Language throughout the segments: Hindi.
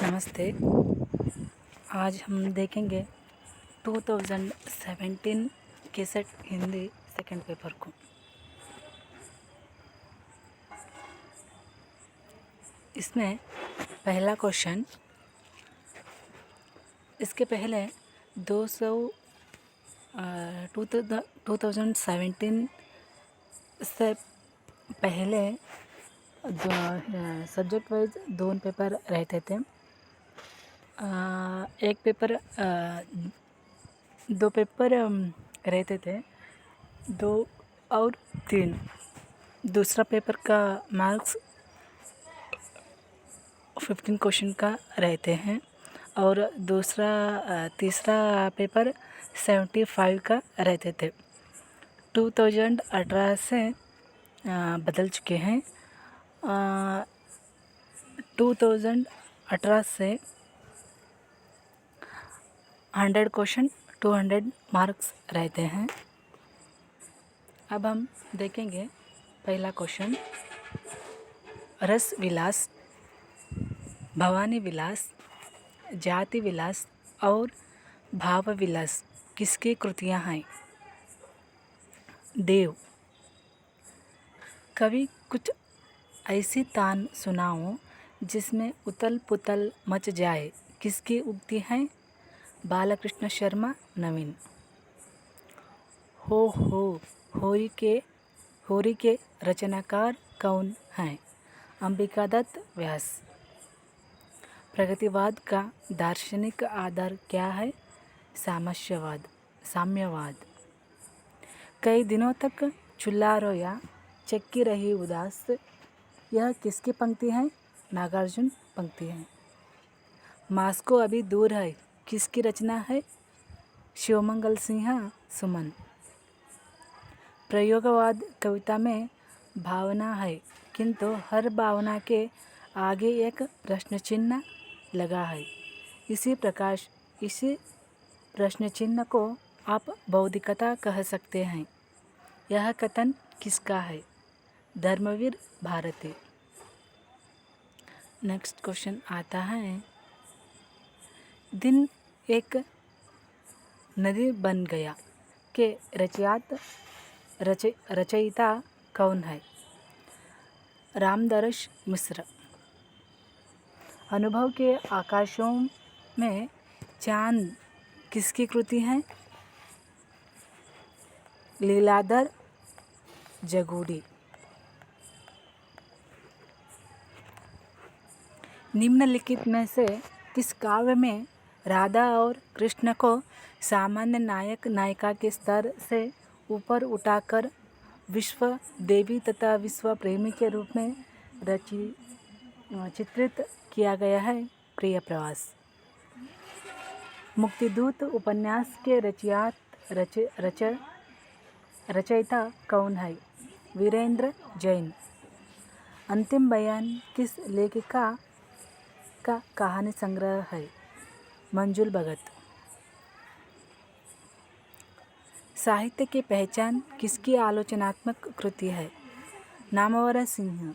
नमस्ते। आज हम देखेंगे 2017 केसेट हिंदी सेकंड पेपर को। इसमें पहला क्वेश्चन, इसके पहले 2017 से पहले सब्जेक्ट वाइज दोनों पेपर रहते थे। एक पेपर दो पेपर रहते थे, 2 और 3। दूसरा पेपर का मार्क्स 15 क्वेश्चन का रहते हैं और तीसरा पेपर 75 का रहते थे। 2018 से बदल चुके हैं। 2018 से 100 क्वेश्चन 200 मार्क्स रहते हैं। अब हम देखेंगे पहला क्वेश्चन, रस विलास, भवानी विलास, जाति विलास और भाव विलास किसकी कृतियाँ हैं? देव। कवि कुछ ऐसी तान सुनाओ जिसमें उतल पुतल मच जाए किसकी उक्ति है? बालकृष्ण शर्मा, नवीन। होरी के रचनाकार कौन हैं? अंबिका दत्त, व्यास। प्रगतिवाद का दार्शनिक आधार क्या है? साम्यवाद। कई दिनों तक चूल्हा रोया, चक्की रही उदास, यह किसकी पंक्ति है? नागार्जुन पंक्ति है। मास्को अभी दूर है किसकी रचना है? शिवमंगल सिंह, सुमन। प्रयोगवाद कविता में भावना है किंतु हर भावना के आगे एक प्रश्न चिन्ह लगा है। इसी प्रश्न चिन्ह को आप बौद्धिकता कह सकते हैं। यह कथन किसका है? धर्मवीर भारती। नेक्स्ट क्वेश्चन आता है, दिन एक नदी बन गया के रचयिता कौन है? रामदर्श मिश्र। अनुभव के आकाशों में चांद किसकी कृति है? लीलाधर जगूड़ी। निम्नलिखित में से किस काव्य में राधा और कृष्ण को सामान्य नायक नायिका के स्तर से ऊपर उठाकर विश्व देवी तथा विश्व प्रेमी के रूप में चित्रित किया गया है? प्रिय प्रवास। मुक्तिदूत उपन्यास के रचयिता कौन है? वीरेंद्र जैन। अंतिम बयान किस लेखिका का कहानी संग्रह है? मंजुल भगत। साहित्य की पहचान किसकी आलोचनात्मक कृति है? नामवर सिंह।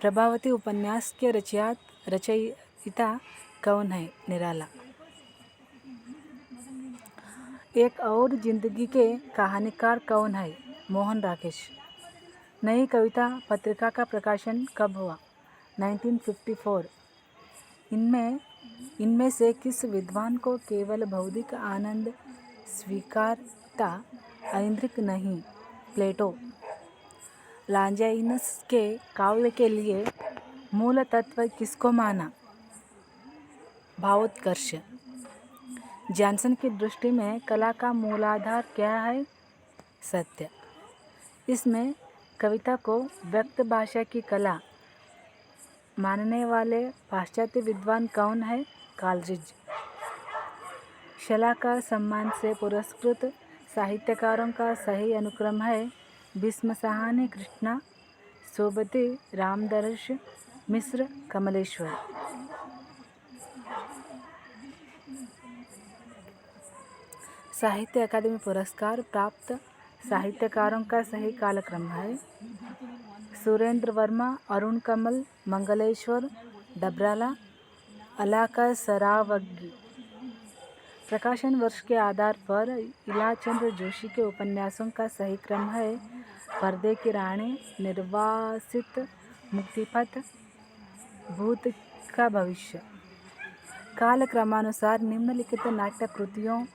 प्रभावती उपन्यास के रचयिता कौन है? निराला। एक और जिंदगी के कहानीकार कौन है? मोहन राकेश। नई कविता पत्रिका का प्रकाशन कब हुआ? 1954। इनमें से किस विद्वान को केवल भौतिक आनंद स्वीकारता ऐन्द्रिक नहीं? प्लेटो। लॉन्जाइनस के काव्य के लिए मूल तत्व किसको माना? भावोत्कर्ष। जॉनसन की दृष्टि में कला का मूलाधार क्या है? सत्य। इसमें कविता को व्यक्त भाषा की कला मानने वाले पाश्चात्य विद्वान कौन है? कालरिज। शलाकार सम्मान से पुरस्कृत साहित्यकारों का सही अनुक्रम है? भीष्म साहनी, कृष्णा, सोबती, रामदर्श मिश्र, कमलेश्वर। साहित्य अकादमी पुरस्कार प्राप्त साहित्यकारों का सही कालक्रम है? सुरेंद्र वर्मा, अरुण कमल, मंगलेश्वर, डबराला, अलाका सरावगी। प्रकाशन वर्ष के आधार पर इलाचंद्र जोशी के उपन्यासों का सही क्रम है पर्दे की रानी, निर्वासित, मुक्तिपथ, भूत का भविष्य। काल क्रमानुसार निम्नलिखित नाट्य कृतियों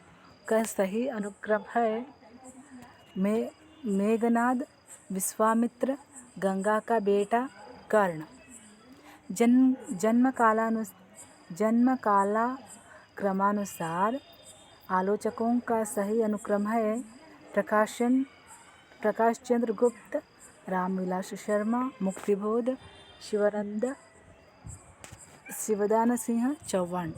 का सही अनुक्रम है मेघनाद, विश्वामित्र, गंगा का बेटा, कर्ण। जन्म काला क्रमानुसार आलोचकों का सही अनुक्रम है प्रकाश चंद्र गुप्त, रामविलास शर्मा, मुक्तिबोध, शिवदान सिंह चौहान।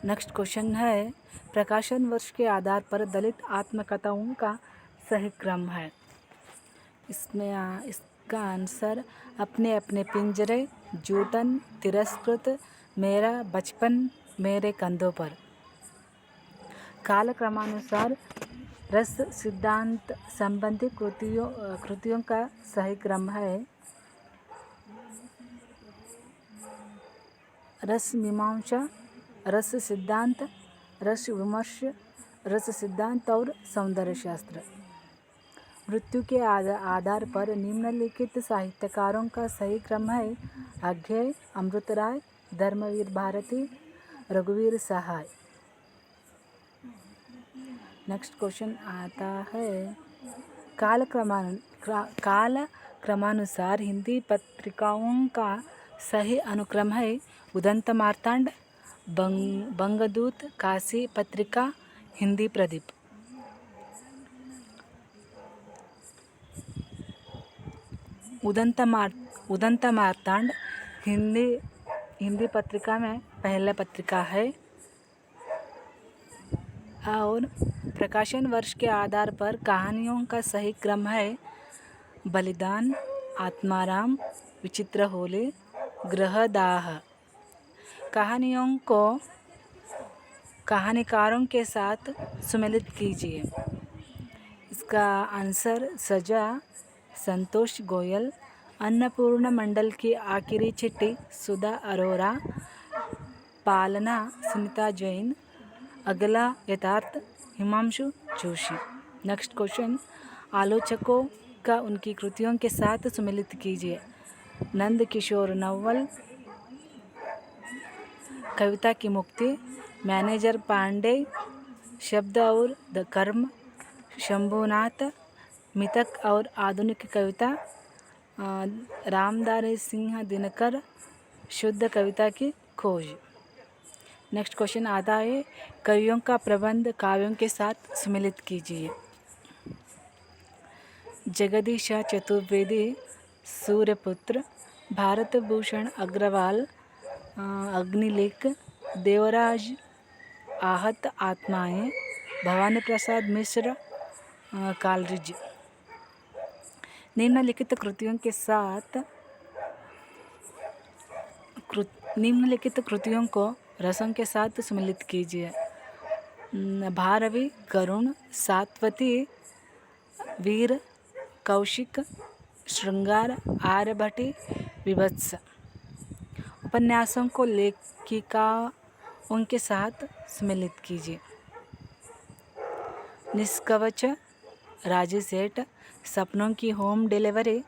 नेक्स्ट क्वेश्चन है प्रकाशन वर्ष के आधार पर दलित आत्मकथाओं का सही क्रम है। इसका आंसर अपने अपने पिंजरे, जूटन, तिरस्कृत, मेरा बचपन मेरे कंधों पर। काल क्रमानुसार रस सिद्धांत संबंधी कृतियों का सही क्रम है रस मीमांसा, रस सिद्धांत, रस विमर्श, रस सिद्धांत और सौंदर्य शास्त्र। मृत्यु के आधार पर निम्नलिखित साहित्यकारों का सही क्रम है अज्ञेय, अमृत राय, धर्मवीर भारती, रघुवीर सहाय। नेक्स्ट क्वेश्चन आता है काल क्रमानुसार हिंदी पत्रिकाओं का सही अनुक्रम है उदंत मार्तांड, बंगदूत, काशी पत्रिका, हिंदी प्रदीप। उदंत मार्तांड हिंदी पत्रिका में पहला पत्रिका है और प्रकाशन वर्ष के आधार पर कहानियों का सही क्रम है बलिदान, आत्माराम, विचित्र होली, ग्रहदाह। कहानियों को कहानीकारों के साथ सम्मिलित कीजिए। इसका आंसर सजा संतोष गोयल, अन्नपूर्ण मंडल की आखिरी चिट्ठी सुधा अरोरा, पालना सुनीता जैन, अगला यथार्थ हिमांशु जोशी। नेक्स्ट क्वेश्चन आलोचकों का उनकी कृतियों के साथ सम्मिलित कीजिए। नंद किशोर नवल, कविता की मुक्ति, मैनेजर पांडे, शब्द और द कर्म, शंभुनाथ, मितक और आधुनिक कविता, रामधारी सिंह दिनकर, शुद्ध कविता की खोज। नेक्स्ट क्वेश्चन आता है कवियों का प्रबंध काव्यों के साथ सम्मिलित कीजिए। जगदीश चतुर्वेदी, सूर्यपुत्र, भारत भूषण अग्रवाल, अग्निलेख, देवराज आहत आत्माएं, भवानी प्रसाद मिश्र, कालरिज। निम्नलिखित कृतियों को रसों के साथ सम्मिलित कीजिए। भारवी, करुण, सात्वती, वीर, कौशिक, श्रृंगार, आर्यभटी, विभत्स। उपन्यासों को लेखिकाओं के साथ सम्मिलित कीजिए। निष्कवच, राजी सेठ, सपनों की होम डिलीवरी,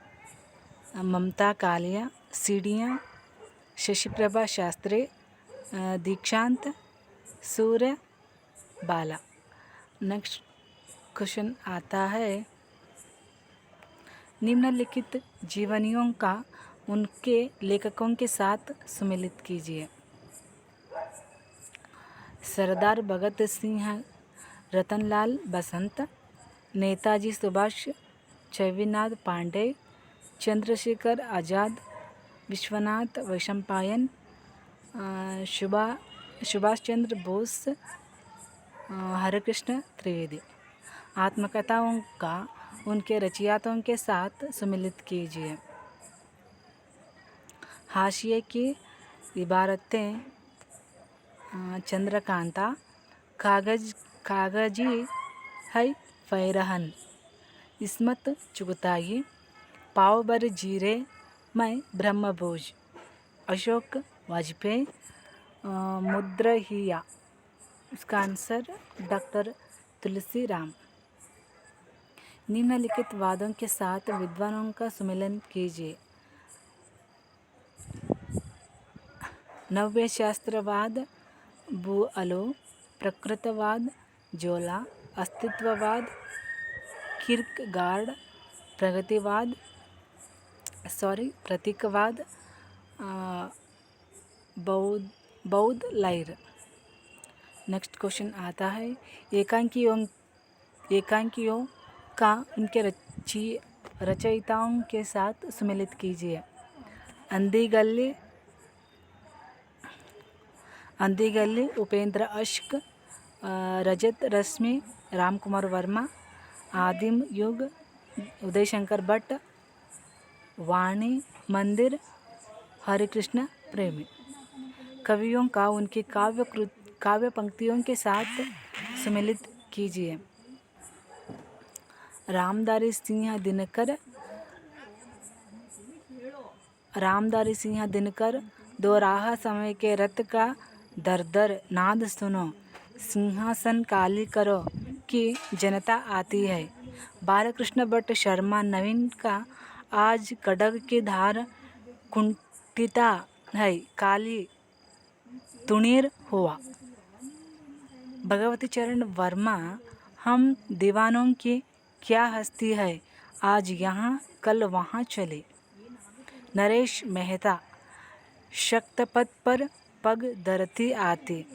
ममता कालिया, सीढ़ियाँ, शशिप्रभा शास्त्री, दीक्षांत, सूर्य बाला। नेक्स्ट क्वेश्चन आता है निम्नलिखित जीवनियों का उनके लेखकों के साथ सम्मिलित कीजिए। सरदार भगत सिंह, रतनलाल बसंत, नेताजी सुभाष, छविनाथ पांडे, चंद्रशेखर आज़ाद, विश्वनाथ वैशंपायन, सुभाष चंद्र बोस, हरिकृष्ण त्रिवेदी। आत्मकथाओं का उनके रचयिताओं के साथ सम्मिलित कीजिए। हाशिए की इबारतें, चंद्रकांता, कागजी है फैरहन, इस्मत चुगताई, पाव भर जीरे में ब्रह्मभोज, अशोक वाजपेयी। मुद्रहिया, इसका आंसर डॉक्टर तुलसी राम। निम्नलिखित वादों के साथ विद्वानों का सुमेलन कीजिए। नव्य शास्त्रवाद, बुअलो, प्रकृतवाद, जोला, अस्तित्ववाद, किर्कगार्ड, प्रतीकवाद, बौद्ध लाइर। नेक्स्ट क्वेश्चन आता है, एकांकियों का उनके रचयिताओं के साथ सुमेलित कीजिए। अंधी गली उपेंद्र अश्क, रजत रश्मि रामकुमार वर्मा, आदिम युग उदय शंकर भट्ट, वाणी मंदिर हरिकृष्ण प्रेमी। कवियों का उनकी काव्य पंक्तियों के साथ सुमेलित कीजिए। रामधारी सिंह दिनकर, दो राह समय के रथ का दर नाद सुनो, सिंहासन काली करो कि जनता आती है। बालकृष्ण भट्ट शर्मा नवीन का आज खड्ग की धार कुंठिता है, काली तुणीर हुआ। भगवती चरण वर्मा, हम दीवानों की क्या हस्ती है, आज यहाँ कल वहाँ चले। नरेश मेहता, शक्तपथ पर पग धरती आती।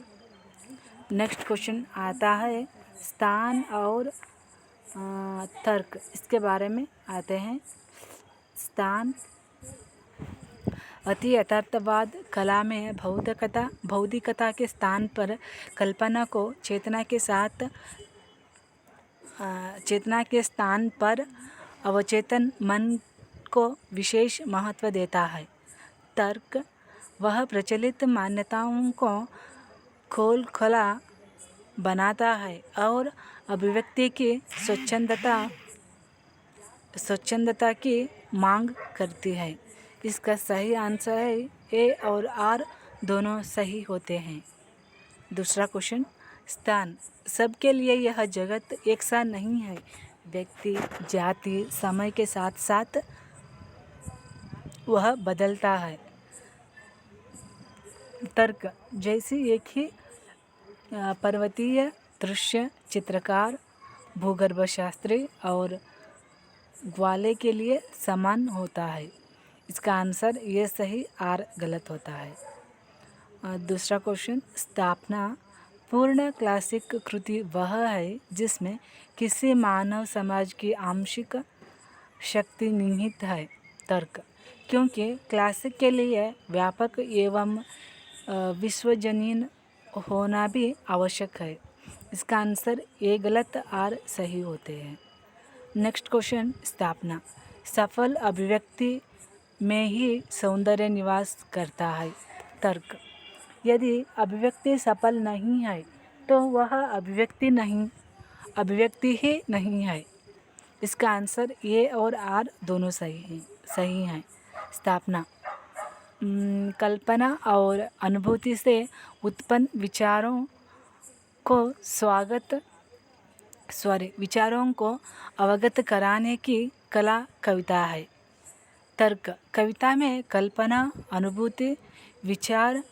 नेक्स्ट क्वेश्चन आता है, स्थान और तर्क, इसके बारे में आते हैं। स्थान, अति यथार्थवाद कला में भौतिकता के स्थान पर कल्पना को चेतना के स्थान पर अवचेतन मन को विशेष महत्व देता है। तर्क, वह प्रचलित मान्यताओं को खोल-खोला बनाता है और अभिव्यक्ति की स्वच्छंदता की मांग करती है। इसका सही आंसर है ए और आर दोनों सही होते हैं। दूसरा क्वेश्चन, स्थान, सबके लिए यह जगत एक सा नहीं है। व्यक्ति, जाति, समय के साथ साथ वह बदलता है। तर्क, जैसे एक ही पर्वतीय दृश्य चित्रकार, भूगर्भशास्त्री और ग्वाले के लिए समान होता है। इसका आंसर ये सही, आर गलत होता है। दूसरा क्वेश्चन, स्थापना, पूर्ण क्लासिक कृति वह है जिसमें किसी मानव समाज की आंशिक शक्ति निहित है। तर्क, क्योंकि क्लासिक के लिए व्यापक एवं विश्वजनीन होना भी आवश्यक है। इसका आंसर ए गलत, आर सही होते हैं। नेक्स्ट क्वेश्चन, स्थापना, सफल अभिव्यक्ति में ही सौंदर्य निवास करता है। तर्क, यदि अभिव्यक्ति सफल नहीं है तो वह अभिव्यक्ति ही नहीं है। इसका आंसर ए और आर दोनों सही हैं। स्थापना, कल्पना और अनुभूति से उत्पन्न विचारों को अवगत कराने की कला कविता है। तर्क, कविता में कल्पना, अनुभूति, विचार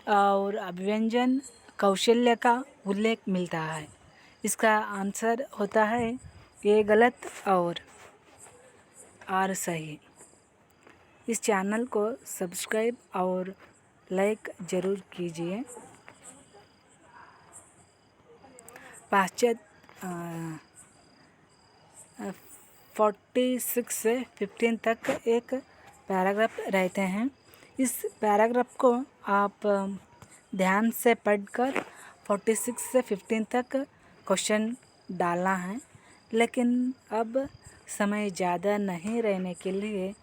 और अभिव्यंजन कौशल्य का उल्लेख मिलता है। इसका आंसर होता है ए गलत और आर सही। इस चैनल को सब्सक्राइब और लाइक ज़रूर कीजिए। पाश्चात्य 46 से 15 तक एक पैराग्राफ रहते हैं। इस पैराग्राफ को आप ध्यान से पढ़कर 46 से 15 तक क्वेश्चन डालना है, लेकिन अब समय ज़्यादा नहीं रहने के लिए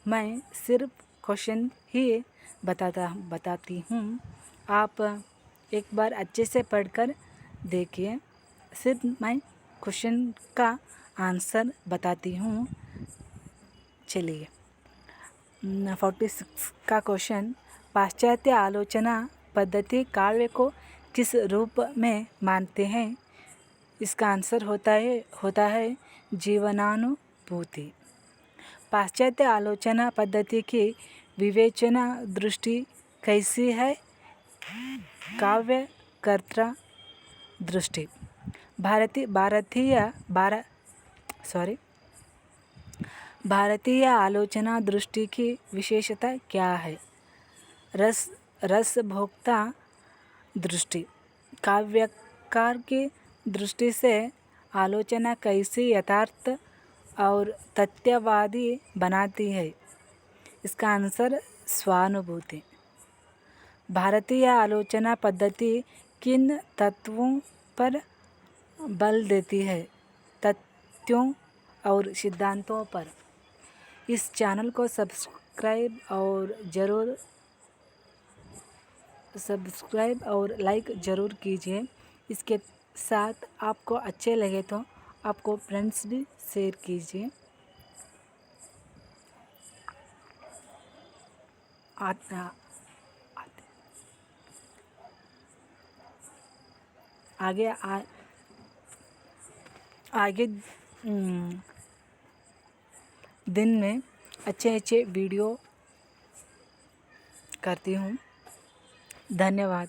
मैं सिर्फ क्वेश्चन ही बताती हूँ। आप एक बार अच्छे से पढ़कर देखिए। सिर्फ मैं क्वेश्चन का आंसर बताती हूँ। चलिए, 46 का क्वेश्चन, पाश्चात्य आलोचना पद्धति काव्य को किस रूप में मानते हैं? इसका आंसर होता है जीवनानुभूति। पाश्चात्य आलोचना पद्धति की विवेचना दृष्टि कैसी है? काव्यकर्ता दृष्टि। भारतीय आलोचना दृष्टि की विशेषता क्या है? रसभोक्ता दृष्टि। काव्यकार की दृष्टि से आलोचना कैसे यथार्थ और तथ्यवादी बनाती है? इसका आंसर स्वानुभूति। भारतीय आलोचना पद्धति किन तत्वों पर बल देती है? तथ्यों और सिद्धांतों पर। इस चैनल को सब्सक्राइब और लाइक ज़रूर कीजिए। इसके साथ आपको अच्छे लगे तो आपको फ्रेंड्स भी शेयर कीजिए। आगे दिन में अच्छे वीडियो करती हूँ। धन्यवाद।